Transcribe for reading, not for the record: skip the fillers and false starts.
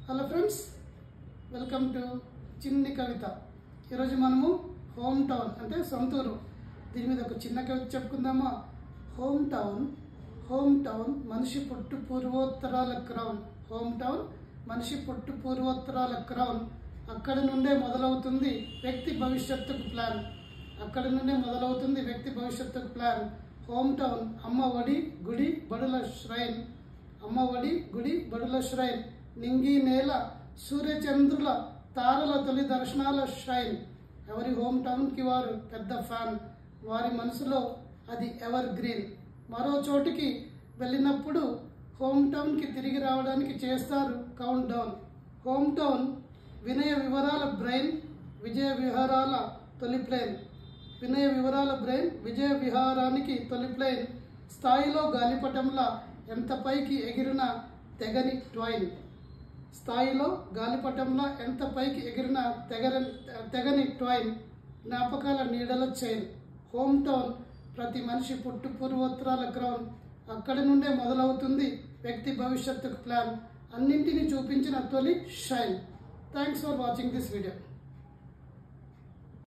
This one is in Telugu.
హలో ఫ్రెండ్స్, వెల్కమ్ టు చిన్ని కవిత. ఈరోజు మనము హోమ్ టౌన్ అంటే సొంతూరు దీని మీద ఒక చిన్న కవిత చెప్పుకుందామా. హోమ్ టౌన్ మనిషి పుట్టు పూర్వోత్తరాల క్రౌన్. హోమ్ టౌన్ మనిషి పుట్టు పూర్వోత్తరాల క్రౌన్. అక్కడి నుండే మొదలవుతుంది వ్యక్తి భవిష్యత్తుకు ప్లాన్. అక్కడి నుండే మొదలవుతుంది వ్యక్తి భవిష్యత్తుకు ప్లాన్. హోమ్ టౌన్ అమ్మ ఒడి గుడి బడుల శ్రైన్. అమ్మ ఒడి గుడి బడుల శ్రైన్. నింగి నేల సూర్యచంద్రుల తారల తొలి దర్శనాల శ్రైన్. ఎవరి హోమ్ టౌన్కి వారు పెద్ద ఫ్యాన్. వారి మనసులో అది ఎవర్ గ్రీన్. మరో చోటికి వెళ్ళినప్పుడు హోమ్ టౌన్కి తిరిగి రావడానికి చేస్తారు కౌంట్ డౌన్. హోమ్ టౌన్ వినయ వివరాల బ్రెయిన్, విజయ విహారాల తొలి ప్లేన్. వినయ వివరాల బ్రెయిన్, విజయ విహారానికి తొలి ప్లేన్. స్థాయిలో గాలిపటంలా ఎంత పైకి ఎగిరిన తెగని ట్వైన్. స్థాయిలో గాలిపటంలా ఎంత పైకి ఎగిరిన తెగని ట్వైన్. జ్ఞాపకాల నీడల చైన్. హోమ్ టౌన్ ప్రతి మనిషి పుట్టు పూర్వోత్తరాల క్రౌన్. అక్కడి నుండే మొదలవుతుంది వ్యక్తి భవిష్యత్తుకు ప్లాన్. అన్నింటినీ చూపించిన తొలి shine. Thanks for watching this video.